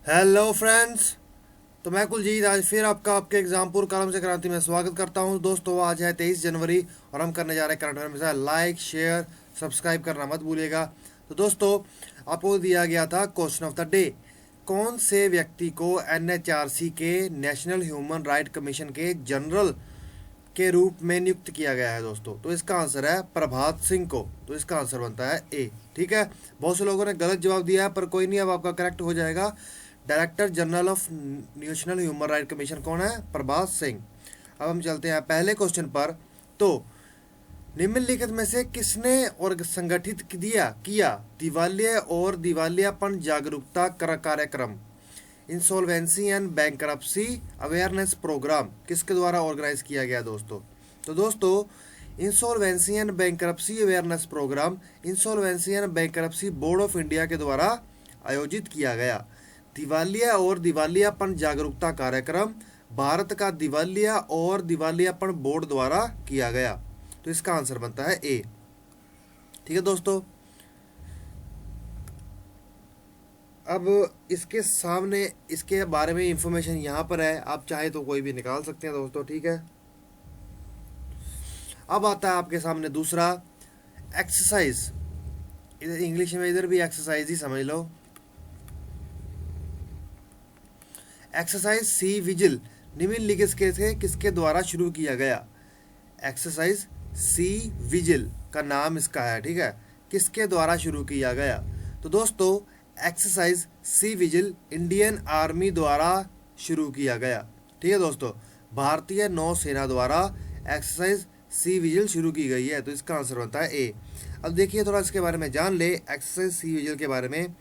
Hello friends. तो मैं कुलजीत आज फिर आपका आपके एग्जामपुर कलम से क्रांति में स्वागत करता हूं। दोस्तों आज है 23 जनवरी और हम करने जा रहे हैं करंट अफेयर में लाइक शेयर सब्सक्राइब करना मत भूलिएगा। तो दोस्तों आपको दिया गया था क्वेश्चन ऑफ द डे, कौन से व्यक्ति को एनएचआरसी के नेशनल ह्यूमन राइट कमीशन के जनरल के रूप में नियुक्त किया गया है दोस्तों। तो इसका आंसर है प्रभात सिंह को। तो इसका आंसर बनता है ए। ठीक है, बहुत से लोगों ने गलत जवाब दिया है पर कोई नहीं, अब आपका करेक्ट हो जाएगा। Director general of national human right commission कौन है? प्रभात सिंह। अब हम चलते हैं पहले क्वेश्चन पर। तो निम्नलिखित में से किसने और संगठित किया दिवालिया और दिवालियापन जागरूकता कार्यक्रम, insolvency and bankruptcy awareness programme किसके द्वारा ऑर्गेनाइज किया गया दोस्तों? तो दोस्तों insolvency and bankruptcy awareness programme insolvency and bankruptcy board of India के द्वारा आयोजित किया गया। दिवालिया और दिवालियापन जागरूकता कार्यक्रम भारत का दिवालिया और दिवालियापन बोर्ड द्वारा किया गया। तो इसका आंसर बनता है ए। ठीक है दोस्तों, अब इसके सामने इसके बारे में इंफॉर्मेशन यहाँ पर है, आप चाहे तो कोई भी निकाल सकते हैं दोस्तों। ठीक है, अब आता है आपके सामने दूसरा एक्सरसाइज। इधर इंग्लिश में इधर भी एक्सरसाइज ही समझ लो। एक्सरसाइज सी विजिल निम्नलिखित के किसके द्वारा शुरू किया गया? एक्सरसाइज सी विजिल का नाम इसका है। ठीक है, किसके द्वारा शुरू किया गया? तो दोस्तों exercise C vigil Indian army द्वारा शुरू किया गया। ठीक है दोस्तों, भारतीय नौसेना द्वारा एक्सरसाइज सी विजिल शुरू की गई है। तो इसका आंसर बनता है ए। अब देखिए थोड़ा इसके बारे में जान ले, एक्सरसाइज सी विजिल के बारे में।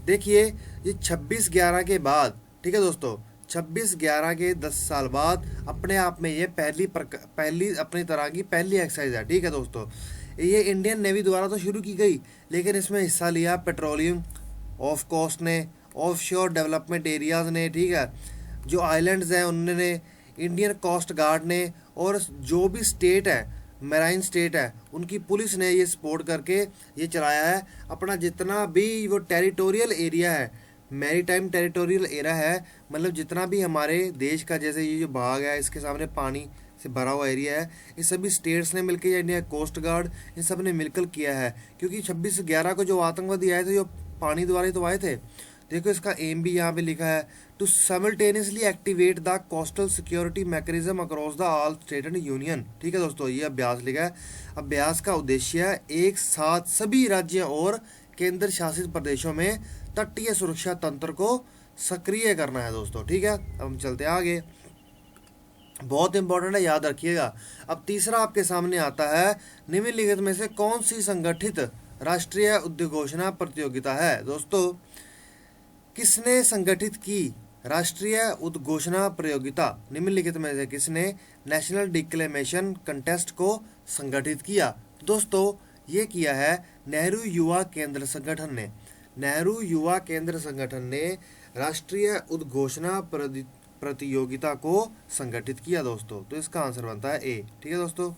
देखिए ये 26/11 के बाद, ठीक है दोस्तों, 26/11 के 10 साल बाद अपने आप में ये पहली अपनी तरह की पहली एक्सरसाइज है। ठीक है दोस्तों, ये इंडियन नेवी द्वारा तो शुरू की गई, लेकिन इसमें हिस्सा लिया पेट्रोलियम ऑफ कोस्ट ने, ऑफ शोर डेवलपमेंट एरियाज ने, ठीक है, जो आइलैंड्स हैं उन्होंने, इंडियन कोस्ट गार्ड ने, और जो भी स्टेट है मैराइन स्टेट है उनकी पुलिस ने ये सपोर्ट करके ये चलाया है। अपना जितना भी वो टेरिटोरियल एरिया है, मैरीटाइम टेरिटोरियल एरिया है, मतलब जितना भी हमारे देश का, जैसे ये जो भाग है इसके सामने पानी से भरा हुआ एरिया है, ये सभी स्टेट्स ने मिलकर या इंडिया कोस्ट गार्ड इन सब ने मिलकर किया है। क्योंकि 26/11 को जो आतंकवादी आए थे जो पानी द्वारा ही तो आए थे। देखो इसका एम भी यहाँ पे लिखा है, to simultaneously activate the coastal security mechanism across the all state and union. ठीक है दोस्तों, ये अभ्यास लिखा है। अभ्यास का उद्देश्य है एक साथ सभी राज्यों और केंद्र शासित प्रदेशों में तटीय सुरक्षा तंत्र को सक्रिय करना है दोस्तों। ठीक है, अब हम चलते हैं आगे, बहुत इंपॉर्टेंट है, याद रखिएगा। अब तीसरा आपके सामने आता है, निम्नलिखित में से कौन सी संगठित राष्ट्रीय उद्घोषणा प्रतियोगिता है? दोस्तों किसने संगठित की राष्ट्रीय उद्घोषणा प्रतियोगिता? निम्नलिखित में से किसने नेशनल डिक्लेमेशन कंटेस्ट को संगठित किया? दोस्तों ये किया है नेहरू युवा केंद्र संगठन ने। नेहरू युवा केंद्र संगठन ने राष्ट्रीय उद्घोषणा प्रतियोगिता को संगठित किया दोस्तों। तो इसका आंसर बनता है ए। ठीक है दोस्तों,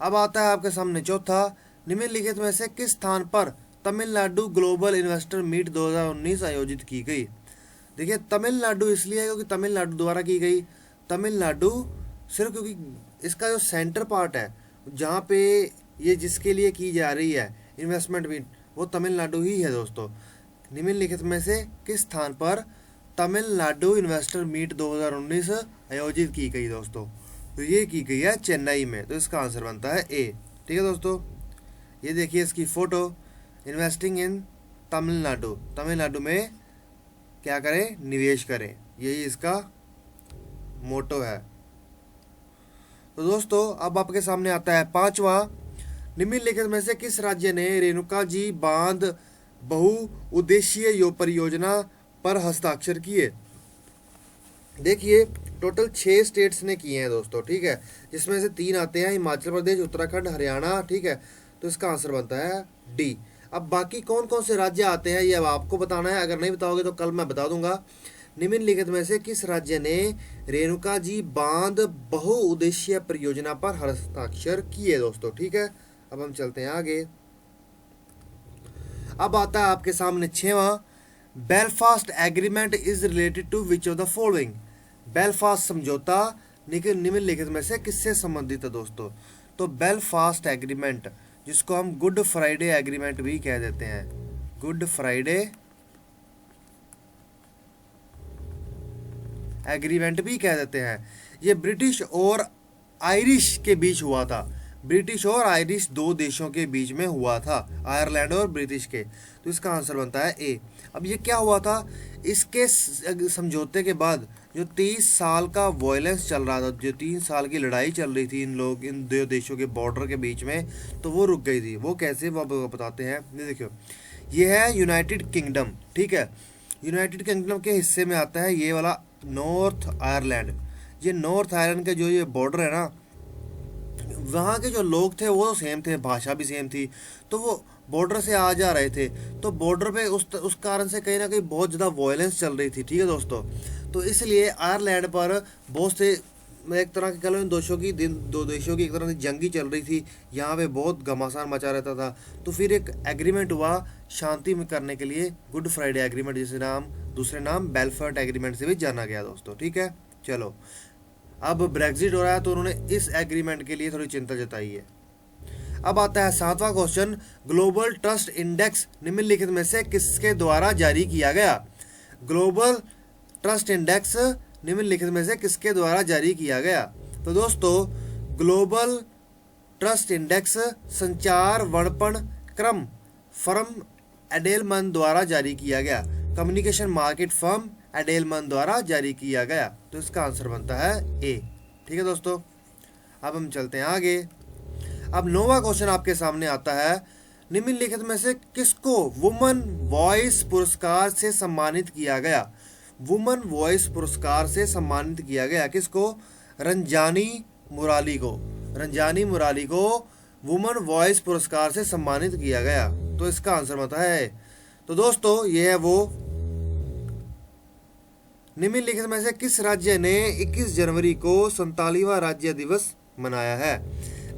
अब आता है आपके सामने चौथा, निम्नलिखित में से किस स्थान पर तमिलनाडु ग्लोबल इन्वेस्टर मीट 2019 आयोजित की गई? देखिए तमिलनाडु इसलिए क्योंकि तमिलनाडु द्वारा की गई। तमिलनाडु सिर्फ क्योंकि इसका जो सेंटर पार्ट है जहाँ पे ये जिसके लिए की जा रही है इन्वेस्टमेंट मीट, वो तमिलनाडु ही है दोस्तों। निम्नलिखित में से किस स्थान पर तमिलनाडु इन्वेस्टर मीट 2019 आयोजित की गई दोस्तों? तो ये की गई है चेन्नई में। तो इसका आंसर बनता है ए। ठीक है दोस्तों, ये देखिए इसकी photo, investing in Tamil Nadu, Tamil Nadu में क्या करें, निवेश करें, यही इसका मोटो है। तो दोस्तों अब आपके सामने आता है पांचवा, निम्नलिखित में से किस राज्य ने रेणुका जी बांध बहुउद्देशीय परियोजना पर हस्ताक्षर किए? देखिए टोटल 6 स्टेट्स ने किए हैं दोस्तों। ठीक है, जिसमें से 3 आते हैं हिमाचल प्रदेश, उत्तराखंड, हरियाणा। ठीक है, तो इसका आंसर बनता है डी। अब बाकी कौन कौन से राज्य आते हैं ये अब आपको बताना है, अगर नहीं बताओगे तो कल मैं बता दूंगा। निम्नलिखित में से किस राज्य ने रेणुका जी बांध बहुउद्देशीय परियोजना पर हस्ताक्षर किए दोस्तों? ठीक है, अब हम चलते हैं आगे। अब आता है आपके सामने 6वां, Belfast agreement is related to which of the following. Belfast समझौता निम्नलिखित में से किससे संबंधित है दोस्तों? तो बेलफास्ट एग्रीमेंट, जिसको हम गुड फ्राइडे एग्रीमेंट भी कह देते हैं, गुड फ्राइडे एग्रीमेंट भी कह देते हैं, ये ब्रिटिश और आयरिश के बीच हुआ था। ब्रिटिश और आयरिश दो देशों के बीच में हुआ था, आयरलैंड और ब्रिटिश के। तो इसका आंसर बनता है ए। अब ये क्या हुआ था? इसके समझौते के बाद जो 30 साल का वायलेंस चल रहा था, जो 3 साल की लड़ाई चल रही थी इन दो देशों के बॉर्डर के बीच में, तो वो रुक गई थी। वो कैसे, वो बताते हैं। ये देखियो, ये है यूनाइटेड किंगडम, ठीक है। यूनाइटेड किंगडम के हिस्से में आता है ये वाला नॉर्थ आयरलैंड। ये नॉर्थ आयरलैंड का जो ये बॉर्डर है ना, वहाँ के जो लोग थे वो सेम थे, भाषा भी सेम थी, तो वो बॉर्डर से आ जा रहे थे। तो बॉर्डर पे उस कारण से कहीं ना कहीं बहुत ज़्यादा वायलेंस चल रही थी, ठीक है दोस्तों। तो इसलिए आयरलैंड पर बहुत से, एक तरह की कह लो, दो देशों की एक तरह की जंग ही चल रही थी। यहाँ पे बहुत घमासान मचा रहता था। तो फिर एक एग्रीमेंट हुआ शांति में करने के लिए, गुड फ्राइडे एग्रीमेंट, जिसे दूसरे नाम बेलफास्ट एग्रीमेंट से भी जाना गया दोस्तों, ठीक है। चलो, अब ब्रेग्जिट हो रहा है तो उन्होंने इस एग्रीमेंट के लिए थोड़ी चिंता जताई है। अब आता है 7वां क्वेश्चन, ग्लोबल ट्रस्ट इंडेक्स निम्नलिखित में से किसके द्वारा जारी किया गया? ग्लोबल ट्रस्ट इंडेक्स निम्नलिखित में से किसके द्वारा जारी किया गया? तो दोस्तों, ग्लोबल ट्रस्ट इंडेक्स संचार वर्णपण क्रम फर्म एडेलमन द्वारा जारी किया गया, कम्युनिकेशन मार्केट फर्म एडेलमन द्वारा जारी किया गया। तो इसका आंसर बनता है ए, ठीक है दोस्तों। अब हम चलते हैं आगे। अब 9वां क्वेश्चन आपके सामने आता है, निम्नलिखित में से किसको वुमन वॉइस पुरस्कार से सम्मानित किया गया? वुमन वॉइस पुरस्कार से सम्मानित किया गया किसको? रंजानी मुराली को। रंजानी मुराली को वुमन वॉइस पुरस्कार से सम्मानित किया गया। तो इसका आंसर बनता है। तो दोस्तों, ये है वो, निम्नलिखित में से किस राज्य ने 21 जनवरी को 47वां राज्य दिवस मनाया है?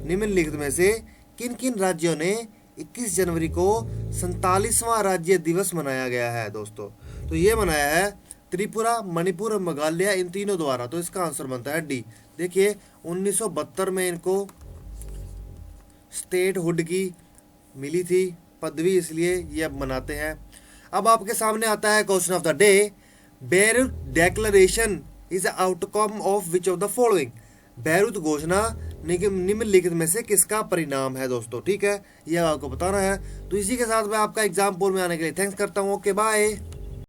निम्नलिखित में से किन किन राज्यों ने 21 जनवरी को 47वां राज्य दिवस मनाया गया है दोस्तों? तो ये मनाया है त्रिपुरा, मणिपुर, मेघालय, इन तीनों द्वारा। तो इसका आंसर बनता है डी। देखिए, 1972 में इनको स्टेट हुड की मिली थी पदवी, इसलिए ये अब मनाते हैं। अब आपके सामने आता है question of the day, Beirut declaration is outcome of which of the following? Beirut घोषणा निम्नलिखित में से किसका परिणाम है दोस्तों, ठीक है। यह आपको बताना है। तो इसी के साथ मैं आपका एग्जाम पोल में आने के लिए थैंक्स करता हूँ। Okay, bye.